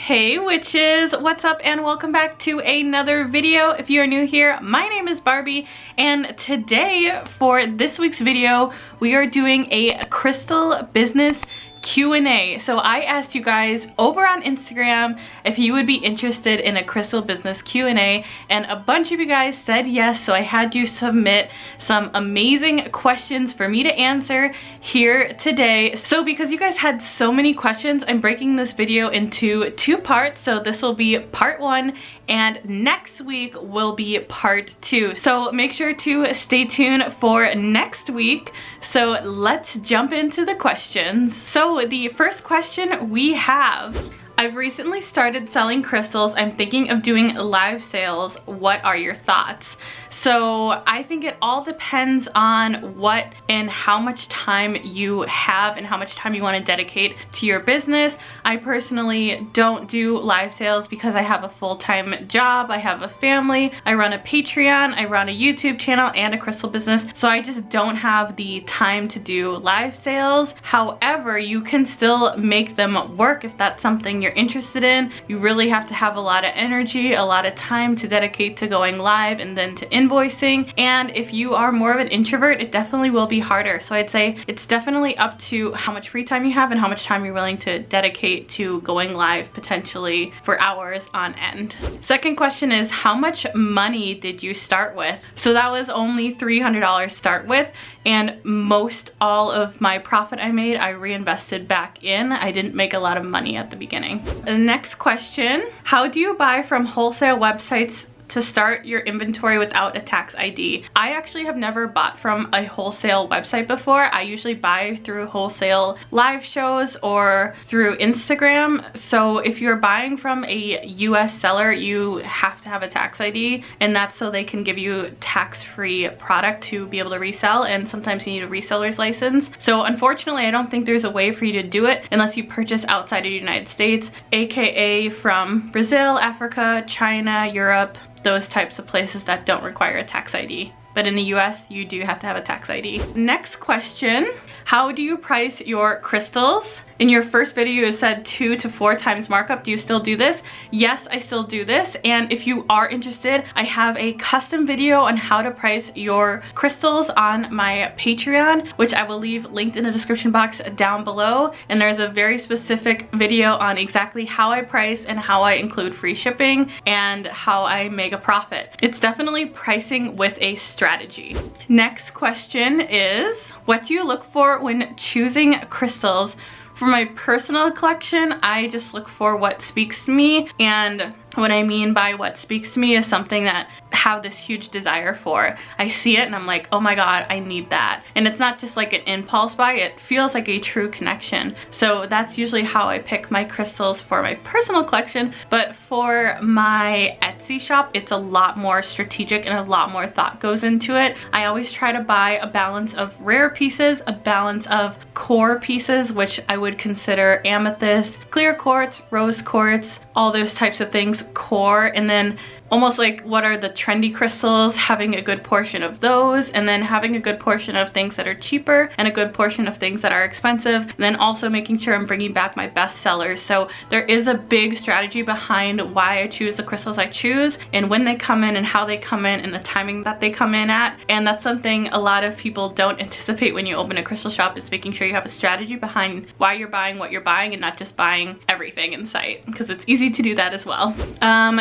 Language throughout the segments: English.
Hey witches, what's up and welcome back to another video. If you are new here, my name is Barbie and today for this week's video we are doing a crystal business Q&A. So I asked you guys over on Instagram if you would be interested in a crystal business Q&A and a bunch of you guys said yes, so I had you submit some amazing questions for me to answer here today. So because you guys had so many questions, I'm breaking this video into two parts. So this will be part one and next week will be part two. So make sure to stay tuned for next week. So let's jump into the questions. So the first question we have: I've recently started selling crystals. I'm thinking of doing live sales. What are your thoughts? So I think it all depends on what and how much time you have and how much time you want to dedicate to your business. I personally don't do live sales because I have a full-time job, I have a family, I run a Patreon, I run a YouTube channel and a crystal business. So I just don't have the time to do live sales. However, you can still make them work if that's something you're interested in. You really have to have a lot of energy, a lot of time to dedicate to going live and then to invoicing. And if you are more of an introvert, it definitely will be harder. So I'd say it's definitely up to how much free time you have and how much time you're willing to dedicate to going live, potentially for hours on end. Second question is, how much money did you start with? So that was only $300 to start with, and most all of my profit I made I reinvested back in. I didn't make a lot of money at the beginning. The next question: how do you buy from wholesale websites to start your inventory without a tax ID? I actually have never bought from a wholesale website before. I usually buy through wholesale live shows or through Instagram. So if you're buying from a US seller, you have to have a tax ID, and that's so they can give you tax-free product to be able to resell, and sometimes you need a reseller's license. So unfortunately, I don't think there's a way for you to do it unless you purchase outside of the United States, aka from Brazil, Africa, China, Europe, those types of places that don't require a tax ID. But in the US, you do have to have a tax ID. Next question: how do you price your crystals? In your first video, you said 2 to 4 times markup. Do you still do this? Yes, I still do this. And if you are interested, I have a custom video on how to price your crystals on my Patreon, which I will leave linked in the description box down below. And there's a very specific video on exactly how I price and how I include free shipping and how I make a profit. It's definitely pricing with a strategy. Next question is, what do you look for when choosing crystals? For my personal collection, I just look for what speaks to me, and what I mean by what speaks to me is something that I have this huge desire for. I see it and I'm like, oh my god, I need that. And it's not just like an impulse buy, it feels like a true connection. So that's usually how I pick my crystals for my personal collection. But for my Etsy shop, it's a lot more strategic and a lot more thought goes into it. I always try to buy a balance of rare pieces, a balance of core pieces, which I would consider amethyst, clear quartz, rose quartz, all those types of things core, and then almost like what are the trendy crystals, having a good portion of those, and then having a good portion of things that are cheaper and a good portion of things that are expensive, and then also making sure I'm bringing back my best sellers. So there is a big strategy behind why I choose the crystals I choose and when they come in and how they come in and the timing that they come in at. And that's something a lot of people don't anticipate when you open a crystal shop, is making sure you have a strategy behind why you're buying what you're buying and not just buying everything in sight, because it's easy to do that as well.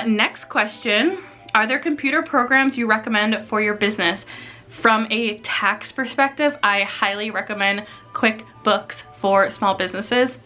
Next question: are there computer programs you recommend for your business? From a tax perspective, I highly recommend QuickBooks for small businesses.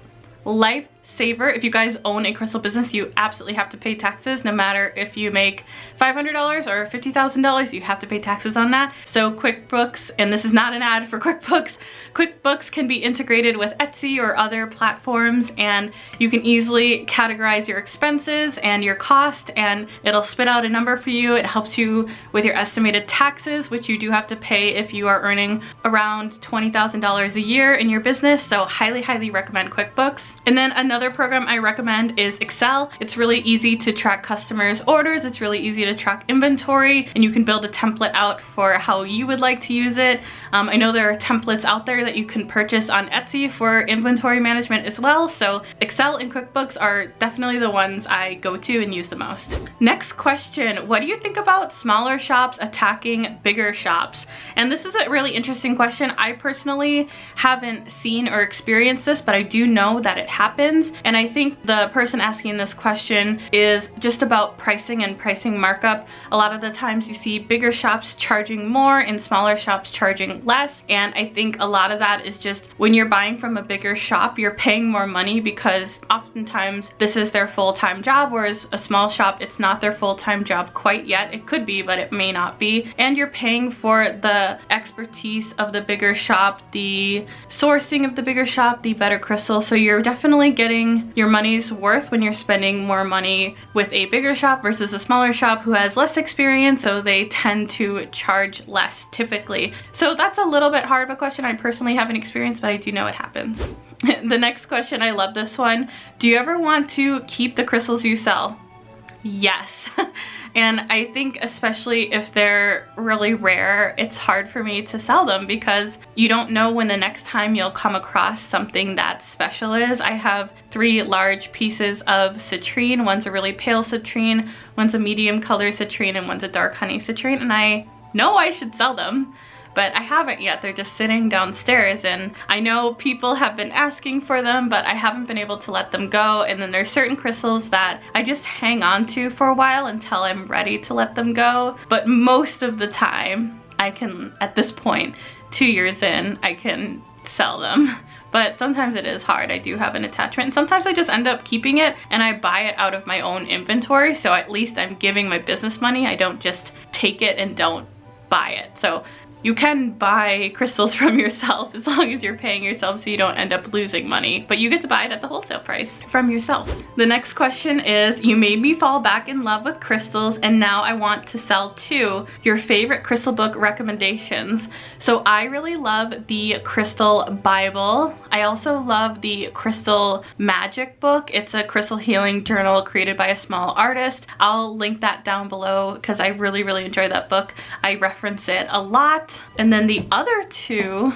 Lifesaver, if you guys own a crystal business, you absolutely have to pay taxes. No matter if you make $500 or $50,000, you have to pay taxes on that. So QuickBooks, and this is not an ad for QuickBooks, QuickBooks can be integrated with Etsy or other platforms, and you can easily categorize your expenses and your cost, and it'll spit out a number for you. It helps you with your estimated taxes, which you do have to pay if you are earning around $20,000 a year in your business. So highly recommend QuickBooks. And then another other program I recommend is Excel. It's really easy to track customers' orders, it's really easy to track inventory, and you can build a template out for how you would like to use it. I know there are templates out there that you can purchase on Etsy for inventory management as well, so Excel and QuickBooks are definitely the ones I go to and use the most. Next question, what do you think about smaller shops attacking bigger shops? And this is a really interesting question. I personally haven't seen or experienced this, but I do know that it happens. And I think the person asking this question is just about pricing and pricing markup. A lot of the times you see bigger shops charging more and smaller shops charging less. And I think a lot of that is just when you're buying from a bigger shop, you're paying more money because oftentimes this is their full-time job, whereas a small shop, it's not their full-time job quite yet. It could be, but it may not be. And you're paying for the expertise of the bigger shop, the sourcing of the bigger shop, the better crystals. So you're definitely getting your money's worth when you're spending more money with a bigger shop versus a smaller shop who has less experience, so they tend to charge less typically. So that's a little bit hard of a question. I personally haven't experienced, but I do know it happens. The next question, I love this one. Do you ever want to keep the crystals you sell? Yes. And I think especially if they're really rare, it's hard for me to sell them because you don't know when the next time you'll come across something that special is. I have 3 large pieces of citrine. One's a really pale citrine, one's a medium color citrine, and one's a dark honey citrine, and I know I should sell them, but I haven't yet. They're just sitting downstairs, and I know people have been asking for them, but I haven't been able to let them go. And then there's certain crystals that I just hang on to for a while until I'm ready to let them go. But most of the time, I can, at this point, 2 years in, I can sell them. But sometimes it is hard. I do have an attachment, and sometimes I just end up keeping it and I buy it out of my own inventory, so at least I'm giving my business money. I don't just take it and don't buy it. So you can buy crystals from yourself as long as you're paying yourself so you don't end up losing money, but you get to buy it at the wholesale price from yourself. The next question is, you made me fall back in love with crystals and now I want to sell too. Your favorite crystal book recommendations. So I really love the Crystal Bible. I also love the Crystal Magic book. It's a crystal healing journal created by a small artist. I'll link that down below because I really, really enjoy that book. I reference it a lot. And then the other 2,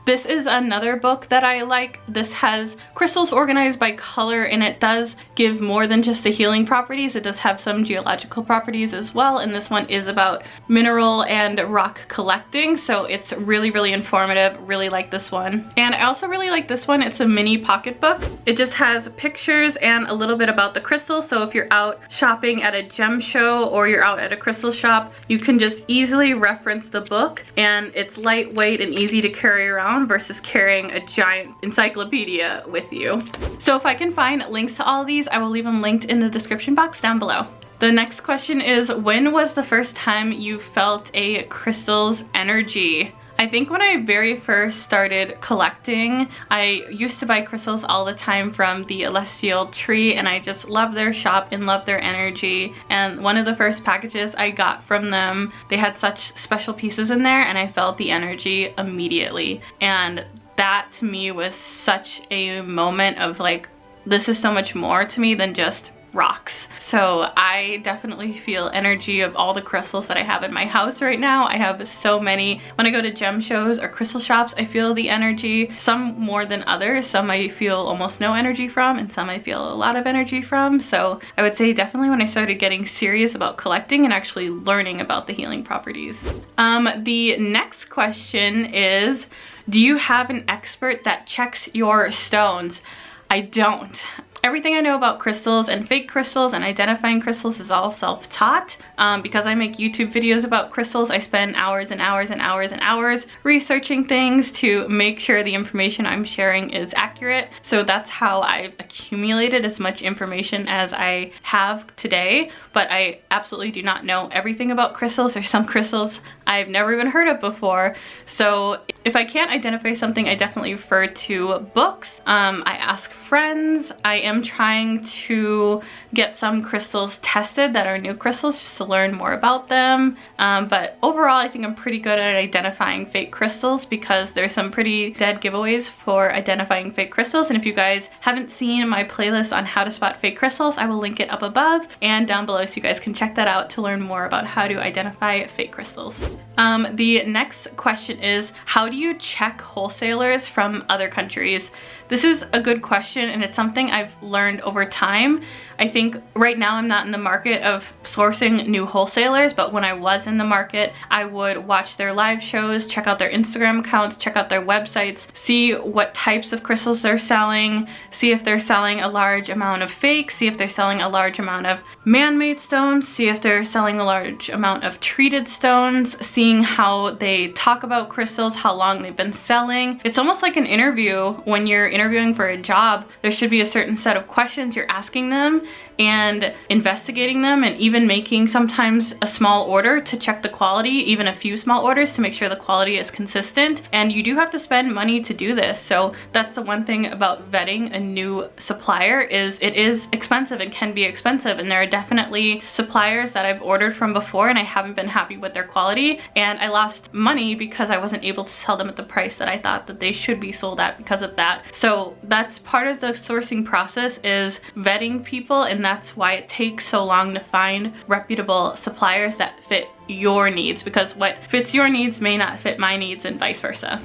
this is another book that I like. This has crystals organized by color, and it does give more than just the healing properties. It does have some geological properties as well, and this one is about mineral and rock collecting, so it's really, really informative. Really like this one. And I also really like this one. It's a mini pocketbook. It just has pictures and a little bit about the crystals, so if you're out shopping at a gem show or you're out at a crystal shop, you can just easily reference the book, and it's lightweight and easy to carry around versus carrying a giant encyclopedia with you. So if I can find links to all these, I will leave them linked in the description box down below. The next question is, when was the first time you felt a crystal's energy? I think when I very first started collecting, I used to buy crystals all the time from the Celestial Tree, and I just loved their shop and loved their energy. And one of the first packages I got from them, they had such special pieces in there, and I felt the energy immediately. And that to me was such a moment of like, this is so much more to me than just rocks. So I definitely feel energy of all the crystals that I have in my house right now. I have so many. When I go to gem shows or crystal shops, I feel the energy, some more than others. Some I feel almost no energy from, and some I feel a lot of energy from. So I would say definitely when I started getting serious about collecting and actually learning about the healing properties. The next question is, do you have an expert that checks your stones? I don't. Everything I know about crystals and fake crystals and identifying crystals is all self-taught. Because I make YouTube videos about crystals, I spend hours and hours and hours and hours researching things to make sure the information I'm sharing is accurate. So that's how I've accumulated as much information as I have today. But I absolutely do not know everything about crystals. There's some crystals I've never even heard of before. So if I can't identify something, I definitely refer to books. I ask friends. I am trying to get some crystals tested that are new crystals just to learn more about them. But overall, I think I'm pretty good at identifying fake crystals because there's some pretty dead giveaways for identifying fake crystals. And if you guys haven't seen my playlist on how to spot fake crystals, I will link it up above and down below so you guys can check that out to learn more about how to identify fake crystals. The next question is, how do you check wholesalers from other countries? This is a good question, and it's something I've learned over time. I think right now I'm not in the market of sourcing new wholesalers, but when I was in the market, I would watch their live shows, check out their Instagram accounts, check out their websites, see what types of crystals they're selling, see if they're selling a large amount of fake, see if they're selling a large amount of man-made stones, see if they're selling a large amount of treated stones, seeing how they talk about crystals, how long they've been selling. It's almost like an interview. When you're interviewing for a job, there should be a certain set of questions you're asking them and investigating them, and even making sometimes a small order to check the quality, even a few small orders to make sure the quality is consistent. And you do have to spend money to do this. So that's the one thing about vetting a new supplier, is it is expensive and can be expensive. And there are definitely suppliers that I've ordered from before and I haven't been happy with their quality, and I lost money because I wasn't able to sell them at the price that I thought that they should be sold at because of that. So that's part of the sourcing process, is vetting people, and that's why it takes so long to find reputable suppliers that fit your needs, because what fits your needs may not fit my needs and vice versa.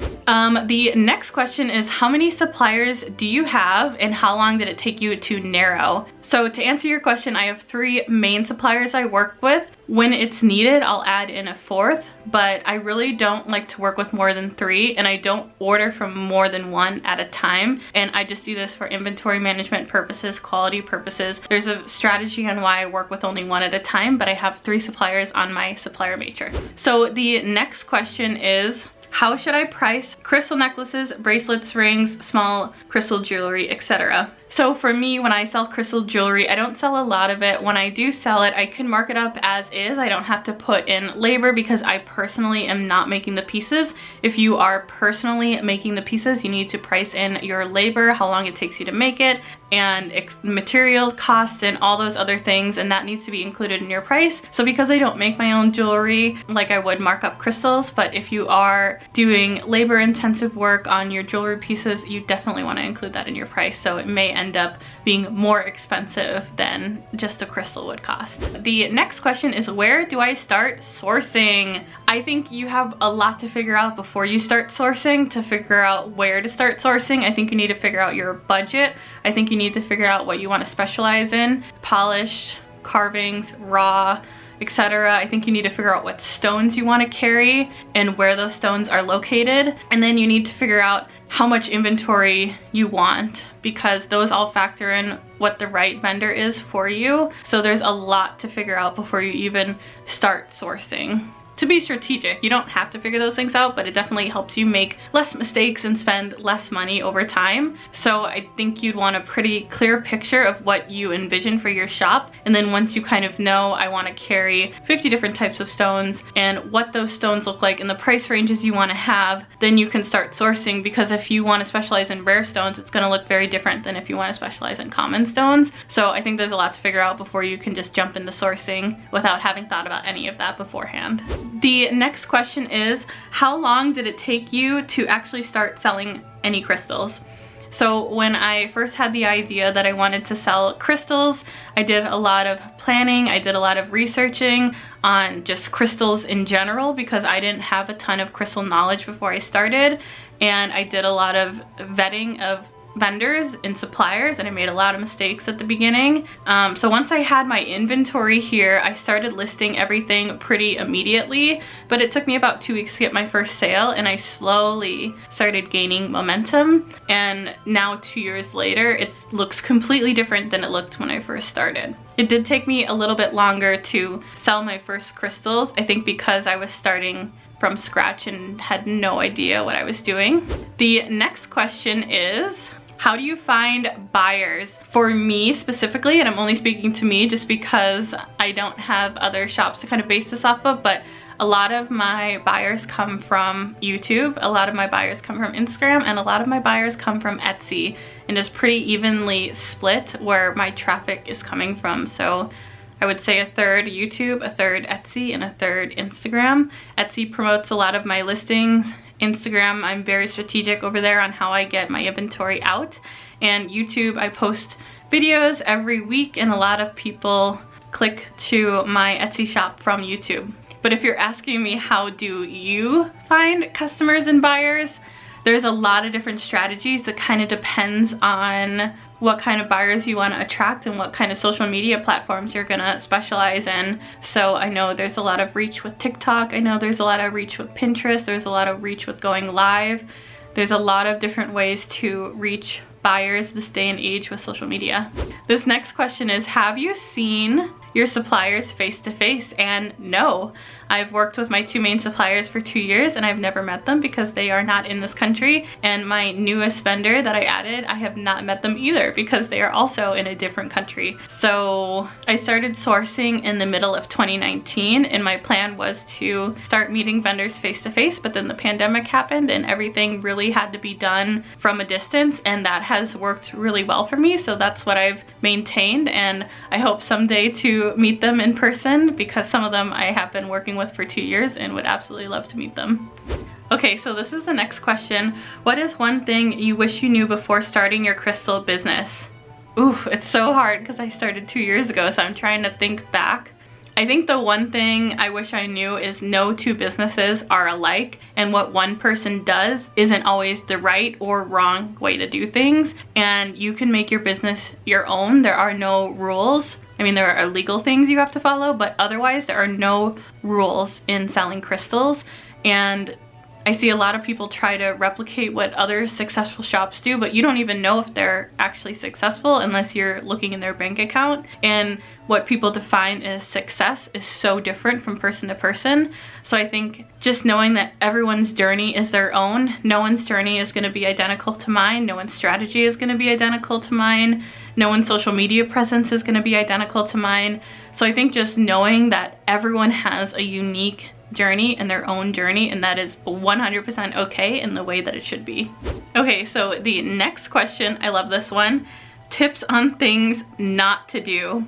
The next question is, how many suppliers do you have and how long did it take you to narrow? So to answer your question, I have 3 main suppliers I work with. When it's needed, I'll add in a 4th, but I really don't like to work with more than 3, and I don't order from more than 1 at a time. And I just do this for inventory management purposes, quality purposes. There's a strategy on why I work with only 1 at a time, but I have 3 suppliers on my supplier matrix. So the next question is, how should I price crystal necklaces, bracelets, rings, small crystal jewelry, etc.? So for me, when I sell crystal jewelry, I don't sell a lot of it. When I do sell it, I can mark it up as is. I don't have to put in labor because I personally am not making the pieces. If you are personally making the pieces, you need to price in your labor, how long it takes you to make it, and materials, costs, and all those other things, and that needs to be included in your price. So because I don't make my own jewelry, like I would mark up crystals, but if you are doing labor-intensive work on your jewelry pieces, you definitely want to include that in your price. So it may end up being more expensive than just a crystal would cost. The next question is, where do I start sourcing? I think you have a lot to figure out before you start sourcing to figure out where to start sourcing. I think you need to figure out your budget. I think you need to figure out what you want to specialize in: polished, carvings, raw, etc. I think you need to figure out what stones you want to carry and where those stones are located. And then you need to figure out how much inventory you want, because those all factor in what the right vendor is for you. So there's a lot to figure out before you even start sourcing. To be strategic, you don't have to figure those things out, but it definitely helps you make less mistakes and spend less money over time. So I think you'd want a pretty clear picture of what you envision for your shop. And then once you kind of know, I want to carry 50 different types of stones and what those stones look like and the price ranges you want to have, then you can start sourcing. Because if you want to specialize in rare stones, it's going to look very different than if you want to specialize in common stones. So I think there's a lot to figure out before you can just jump into sourcing without having thought about any of that beforehand. The next question is, how long did it take you to actually start selling any crystals? So when I first had the idea that I wanted to sell crystals, I did a lot of planning, I did a lot of researching on just crystals in general, because I didn't have a ton of crystal knowledge before I started, and I did a lot of vetting of vendors and suppliers, and I made a lot of mistakes at the beginning. So once I had my inventory here, I started listing everything pretty immediately, but it took me about 2 weeks to get my first sale, and I slowly started gaining momentum. And now 2 years later, it looks completely different than it looked when I first started. It did take me a little bit longer to sell my first crystals, I think because I was starting from scratch and had no idea what I was doing. The next question is, how do you find buyers? For me specifically, and I'm only speaking to me just because I don't have other shops to kind of base this off of, but A lot of my buyers come from YouTube, a lot of my buyers come from Instagram, and a lot of my buyers come from Etsy, and it's pretty evenly split where my traffic is coming from. So I would say a third YouTube, a third Etsy, and a third Instagram. Etsy promotes a lot of my listings. Instagram, I'm very strategic over there on how I get my inventory out. And YouTube, I post videos every week, and a lot of people click to my Etsy shop from YouTube. But if you're asking me how do you find customers and buyers, there's a lot of different strategies. It kind of depends on what kind of buyers you want to attract and what kind of social media platforms you're gonna specialize in. So I know there's a lot of reach with TikTok. I know there's a lot of reach with Pinterest. There's a lot of reach with going live. There's a lot of different ways to reach buyers this day and age with social media. This next question is, have you seen your suppliers face to face? And no, I've worked with my two main suppliers for 2 years and I've never met them because they are not in this country. And my newest vendor that I added, I have not met them either because they are also in a different country. So I started sourcing in the middle of 2019 and my plan was to start meeting vendors face to face, but then the pandemic happened and everything really had to be done from a distance, and that has worked really well for me. So that's what I've maintained, and I hope someday to meet them in person because some of them I have been working with for 2 years and would absolutely love to meet them. Okay, so this is the next question. What is one thing you wish you knew before starting your crystal business? Ooh, it's so hard because I started 2 years ago, so I'm trying to think back. I think the one thing I wish I knew is no two businesses are alike, and what one person does isn't always the right or wrong way to do things, and you can make your business your own. There are no rules. I mean, there are legal things you have to follow, but otherwise there are no rules in selling crystals. And I see a lot of people try to replicate what other successful shops do, but you don't even know if they're actually successful unless you're looking in their bank account. And what people define as success is so different from person to person. So I think just knowing that everyone's journey is their own. No one's journey is going to be identical to mine. No one's strategy is going to be identical to mine. No one's social media presence is going to be identical to mine. So I think just knowing that everyone has a unique journey and their own journey, and that is 100% okay in the way that it should be. Okay, so the next question, I love this one. Tips on things not to do.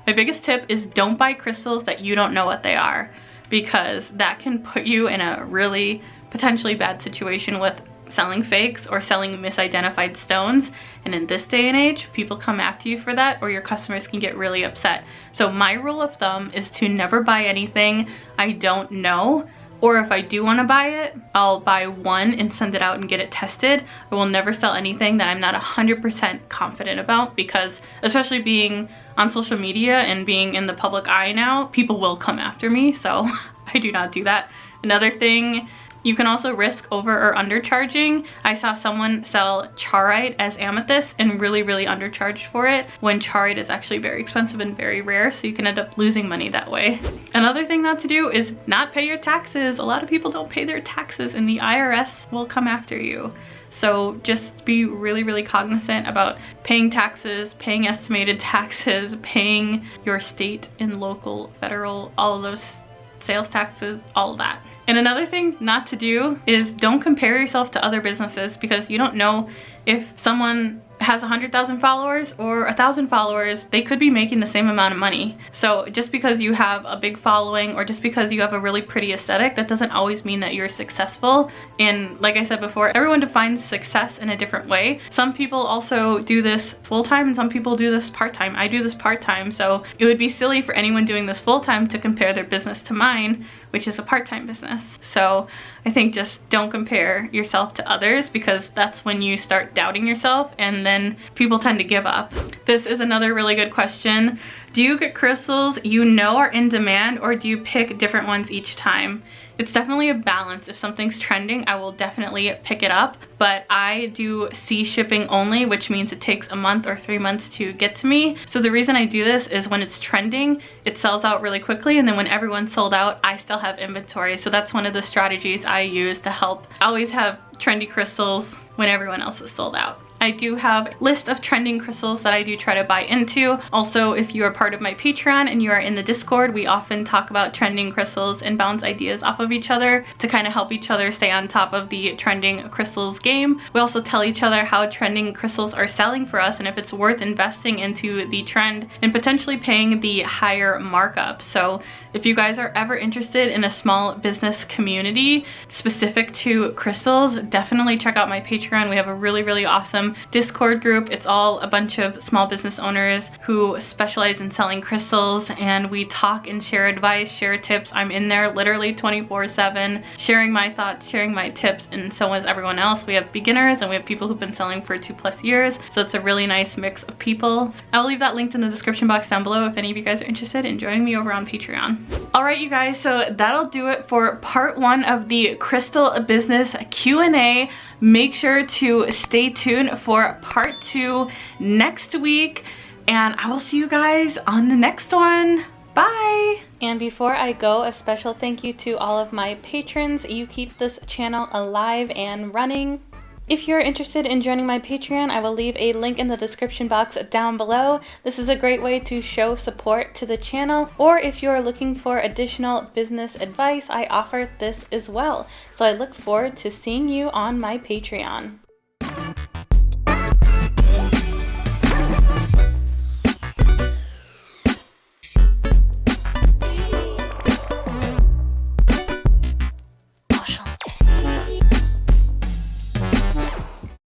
My biggest tip is don't buy crystals that you don't know what they are, because that can put you in a really potentially bad situation with selling fakes or selling misidentified stones. And in this day and age, people come after you for that, or your customers can get really upset. So my rule of thumb is to never buy anything I don't know, or if I do want to buy it, I'll buy one and send it out and get it tested. I will never sell anything that I'm not 100% confident about, because especially being on social media and being in the public eye now, people will come after me, so I do not do that. Another thing, you can also risk over or undercharging. I saw someone sell charoite as amethyst and really undercharged for it, when charoite is actually very expensive and very rare, so you can end up losing money that way. Another thing not to do is not pay your taxes. A lot of people don't pay their taxes and the IRS will come after you. So just be really cognizant about paying taxes, paying estimated taxes, paying your state and local, federal, all of those sales taxes, all of that. And another thing not to do is don't compare yourself to other businesses, because you don't know if someone has 100,000 followers or 1,000 followers, they could be making the same amount of money. So just because you have a big following or just because you have a really pretty aesthetic, that doesn't always mean that you're successful. And like I said before, everyone defines success in a different way. Some people also do this full-time and some people do this part-time. I do this part-time, so it would be silly for anyone doing this full-time to compare their business to mine, which is a part-time business. So I think just don't compare yourself to others, because that's when you start doubting yourself and then people tend to give up. This is another really good question. Do you get crystals you know are in demand, or do you pick different ones each time? It's definitely a balance. If something's trending, I will definitely pick it up, but I do sea shipping only, which means it takes a month or 3 months to get to me. So the reason I do this is when it's trending, it sells out really quickly, and then when everyone's sold out, I still have inventory. So that's one of the strategies I use to help always have trendy crystals when everyone else is sold out. I do have a list of trending crystals that I do try to buy into. Also, if you are part of my Patreon and you are in the Discord, we often talk about trending crystals and bounce ideas off of each other to kind of help each other stay on top of the trending crystals game. We also tell each other how trending crystals are selling for us and if it's worth investing into the trend and potentially paying the higher markup. So if you guys are ever interested in a small business community specific to crystals, definitely check out my Patreon. We have a really awesome Discord group. It's all a bunch of small business owners who specialize in selling crystals, and we talk and share advice, share tips. I'm in there literally 24/7 sharing my thoughts, sharing my tips, and so is everyone else. We have beginners and we have people who've been selling for 2+ years, so it's a really nice mix of people. I'll leave that linked in the description box down below if any of you guys are interested in joining me over on Patreon. Alright you guys, so that'll do it for part 1 of the crystal business Q&A. Make sure to stay tuned for part 2 next week, and I will see you guys on the next one. Bye! And before I go, a special thank you to all of my patrons. You keep this channel alive and running. If you're interested in joining my Patreon, I will leave a link in the description box down below. This is a great way to show support to the channel, or if you're looking for additional business advice, I offer this as well. So I look forward to seeing you on my Patreon.